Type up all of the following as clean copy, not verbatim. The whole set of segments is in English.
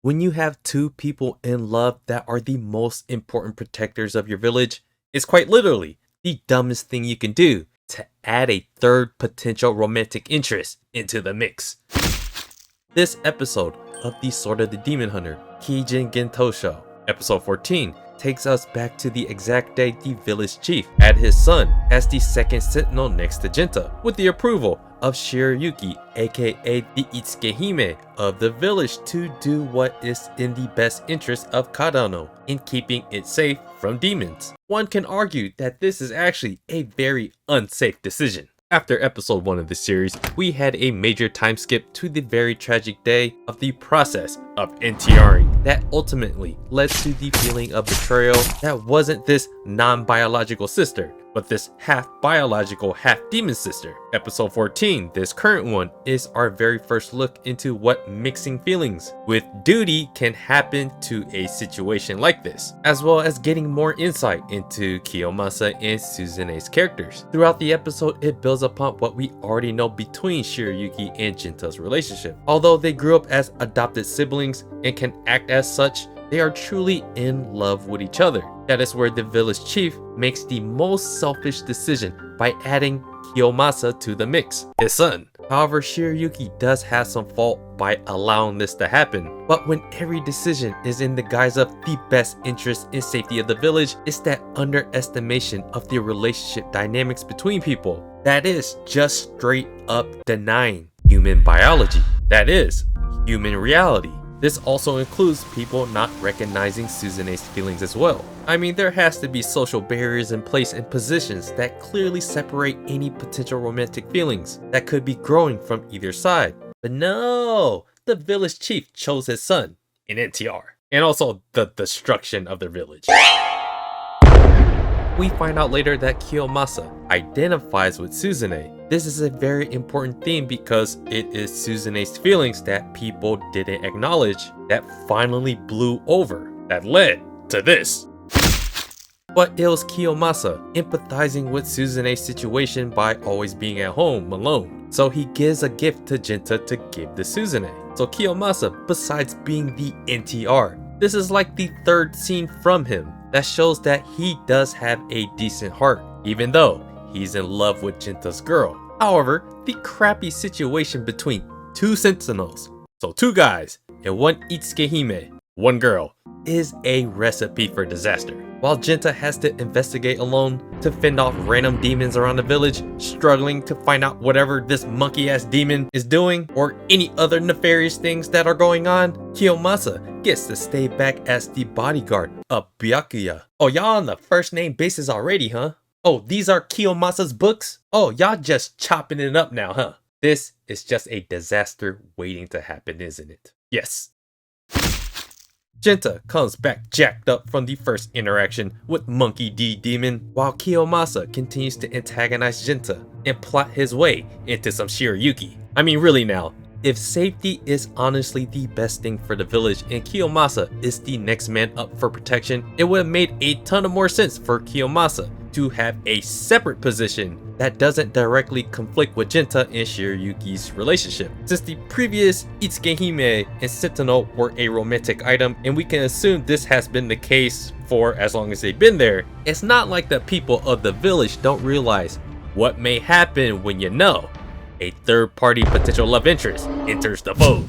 When you have two people in love that are the most important protectors of your village, it's quite literally the dumbest thing you can do to add a third potential romantic interest into the mix. This episode of the Sword of the Demon Hunter, Kijin gentosho, episode 14, takes us back to the exact day the village chief had his son as the second sentinel next to Genta, with the approval of Shiryuki, aka the Itsukehime of the village, to do what is in the best interest of Kadano in keeping it safe from demons. One can argue that this is actually a very unsafe decision. After episode 1 of the series, we had a major time skip to the very tragic day of the process of NTRing that ultimately led to the feeling of betrayal that wasn't this non-biological sister, but this half-biological, half-demon sister. Episode 14, this current one, is our very first look into what mixing feelings with duty can happen to a situation like this, as well as getting more insight into Kiyomasa and Suzune's characters. Throughout the episode, it builds upon what we already know between Shiryuki and Genta's relationship. Although they grew up as adopted siblings and can act as such, they are truly in love with each other. That is where the village chief makes the most selfish decision by adding Kiyomasa to the mix, his son. However, Shiryuki does have some fault by allowing this to happen. But when every decision is in the guise of the best interest and safety of the village, it's that underestimation of the relationship dynamics between people that is just straight up denying human biology. That is, human reality. This also includes people not recognizing Suzune's feelings as well. I mean, there has to be social barriers in place and positions that clearly separate any potential romantic feelings that could be growing from either side. But no, the village chief chose his son in NTR, and also the destruction of their village. We find out later that Kiyomasa identifies with Suzune. This is a very important theme because it is Suzune's feelings that people didn't acknowledge that finally blew over, that led to this. But it was Kiyomasa empathizing with Suzune's situation by always being at home alone. So he gives a gift to Genta to give to Suzune. So Kiyomasa, besides being the NTR, this is like the third scene from him that shows that he does have a decent heart, even though he's in love with Genta's girl. However, the crappy situation between two sentinels, so two guys and one Itsukehime, one girl, is a recipe for disaster. While Genta has to investigate alone to fend off random demons around the village, struggling to find out whatever this monkey-ass demon is doing or any other nefarious things that are going on, Kiyomasa gets to stay back as the bodyguard of Byakuya. Oh, y'all on the first name basis already, huh? Oh, these are Kiyomasa's books? Oh, y'all just chopping it up now, huh? This is just a disaster waiting to happen, isn't it? Yes. Genta comes back jacked up from the first interaction with Monkey D Demon, while Kiyomasa continues to antagonize Genta and plot his way into some Shiryuki. I mean, really now, if safety is honestly the best thing for the village and Kiyomasa is the next man up for protection, it would have made a ton of more sense for Kiyomasa to have a separate position that doesn't directly conflict with Genta and Shiryuki's relationship. Since the previous Itsukehime and Sentinel were a romantic item, and we can assume this has been the case for as long as they've been there, it's not like the people of the village don't realize what may happen when you know a third-party potential love interest enters the fold.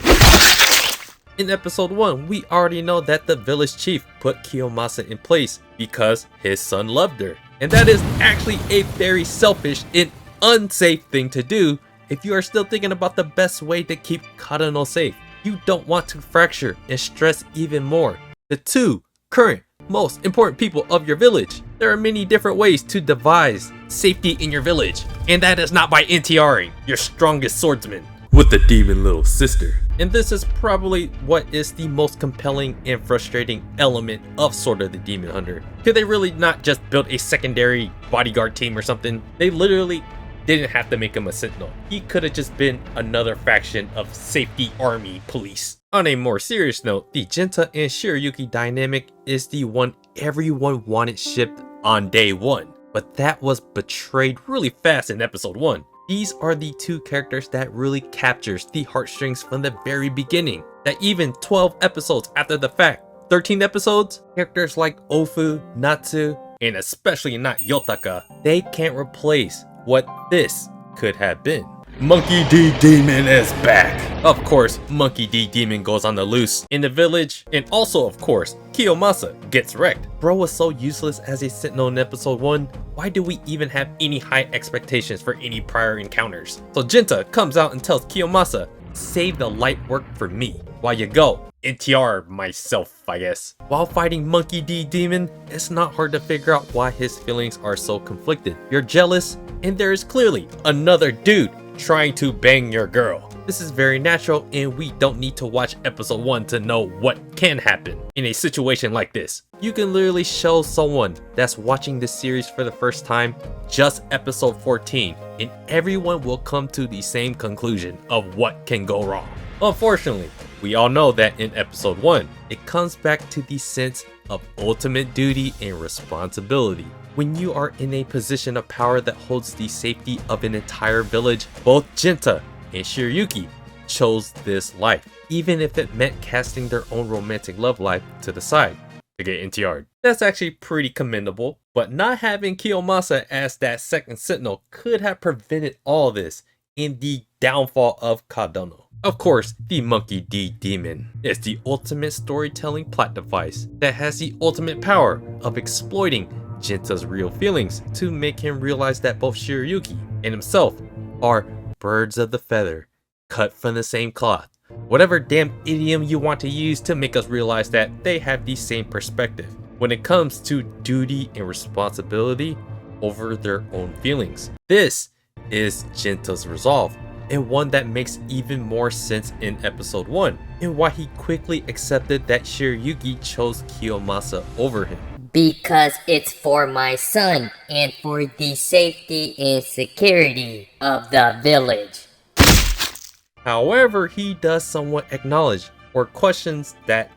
In episode 1, we already know that the village chief put Kiyomasa in place because his son loved her. And that is actually a very selfish and unsafe thing to do if you are still thinking about the best way to keep Kadano safe. You don't want to fracture and stress even more the two current most important people of your village. There are many different ways to devise safety in your village, and that is not by NTRing your strongest swordsman with the demon little sister. And this is probably what is the most compelling and frustrating element of Sword of the Demon Hunter. Could they really not just build a secondary bodyguard team or something? They literally didn't have to make him a sentinel. He could have just been another faction of safety army police. On a more serious note, the Genta and Shiryuki dynamic is the one everyone wanted shipped on day 1. But that was betrayed really fast in episode 1. These are the two characters that really captures the heartstrings from the very beginning. That even 12 episodes after the fact, 13 episodes, characters like Ofu, Natsu, and especially not Yotaka, they can't replace what this could have been. Monkey D. Demon is back! Of course, Monkey D. Demon goes on the loose in the village, and also of course, Kiyomasa gets wrecked. Bro was so useless as a sentinel in episode 1, why do we even have any high expectations for any prior encounters? So Genta comes out and tells Kiyomasa, save the light work for me. While you go, NTR myself, I guess. While fighting Monkey D. Demon, it's not hard to figure out why his feelings are so conflicted. You're jealous, and there is clearly another dude trying to bang your girl. This is very natural, and we don't need to watch episode 1 to know what can happen in a situation like this. You can literally show someone that's watching this series for the first time just episode 14, and everyone will come to the same conclusion of what can go wrong. Unfortunately, we all know that in episode 1, it comes back to the sense of ultimate duty and responsibility. When you are in a position of power that holds the safety of an entire village, both Genta and Shiryuki chose this life, even if it meant casting their own romantic love life to the side to get NTR'd. That's actually pretty commendable, but not having Kiyomasa as that second sentinel could have prevented all this in the downfall of Kadono. Of course, the Monkey D. Demon is the ultimate storytelling plot device that has the ultimate power of exploiting Genta's real feelings to make him realize that both Shiryuki and himself are birds of the feather, cut from the same cloth. Whatever damn idiom you want to use to make us realize that they have the same perspective when it comes to duty and responsibility over their own feelings. This is Genta's resolve, and one that makes even more sense in episode 1, and why he quickly accepted that Shiryuki chose Kiyomasa over him. Because it's for my son and for the safety and security of the village. However, he does somewhat acknowledge or questions that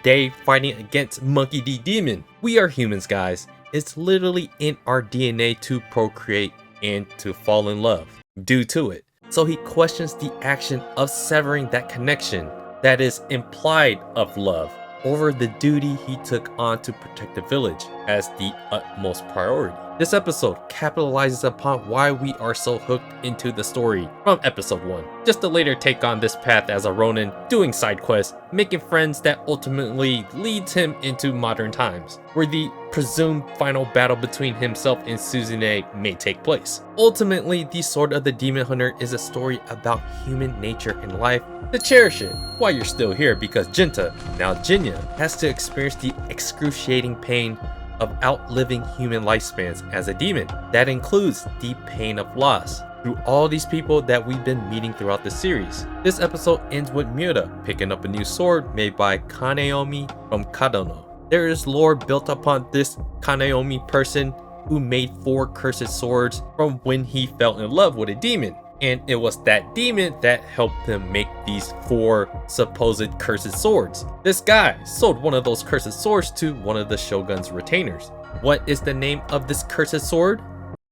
day fighting against Monkey D. Demon. We are humans, guys. It's literally in our DNA to procreate and to fall in love due to it. So he questions the action of severing that connection that is implied of love over the duty he took on to protect the village as the utmost priority. This episode capitalizes upon why we are so hooked into the story from episode 1. Just a later take on this path as a Ronin, doing side quests, making friends that ultimately leads him into modern times, where the presumed final battle between himself and Suzune may take place. Ultimately, the Sword of the Demon Hunter is a story about human nature and life, to cherish it while you're still here, because Genta, now Jinya, has to experience the excruciating pain of outliving human lifespans as a demon. That includes the pain of loss through all these people that we've been meeting throughout the series. This episode ends with Miura picking up a new sword made by Kaneomi from Kadono. There is lore built upon this Kaneomi person who made 4 cursed swords from when he fell in love with a demon. And it was that demon that helped him make these 4 supposed cursed swords. This guy sold one of those cursed swords to one of the Shogun's retainers. What is the name of this cursed sword?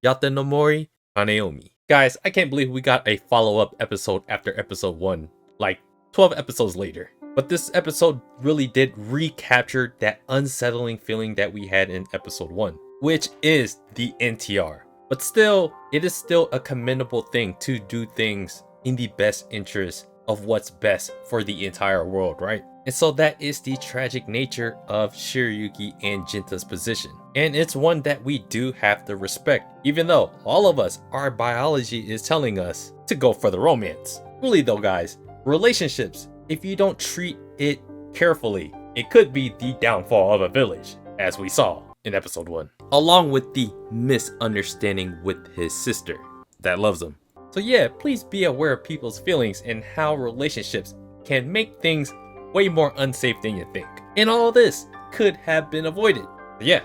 Yatanomori Kaneomi. Guys, I can't believe we got a follow-up episode after episode 1, like 12 episodes later. But this episode really did recapture that unsettling feeling that we had in episode 1, which is the NTR. But still, it is still a commendable thing to do things in the best interest of what's best for the entire world, right? And so that is the tragic nature of Shiryuki and Genta's position. And it's one that we do have to respect, even though all of us, our biology is telling us to go for the romance. Really though, guys, relationships, if you don't treat it carefully, it could be the downfall of a village, as we saw in episode 1, along with the misunderstanding with his sister that loves him. So yeah, please be aware of people's feelings and how relationships can make things way more unsafe than you think. And all this could have been avoided. But yeah,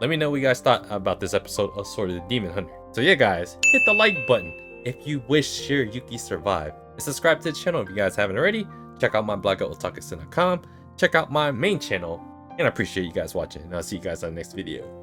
let me know what you guys thought about this episode of Sword of the Demon Hunter. So yeah guys, hit the like button if you wish Shiryuki survived. And subscribe to the channel if you guys haven't already. Check out my blog at otakusen.com. Check out my main channel. And I appreciate you guys watching, and I'll see you guys on the next video.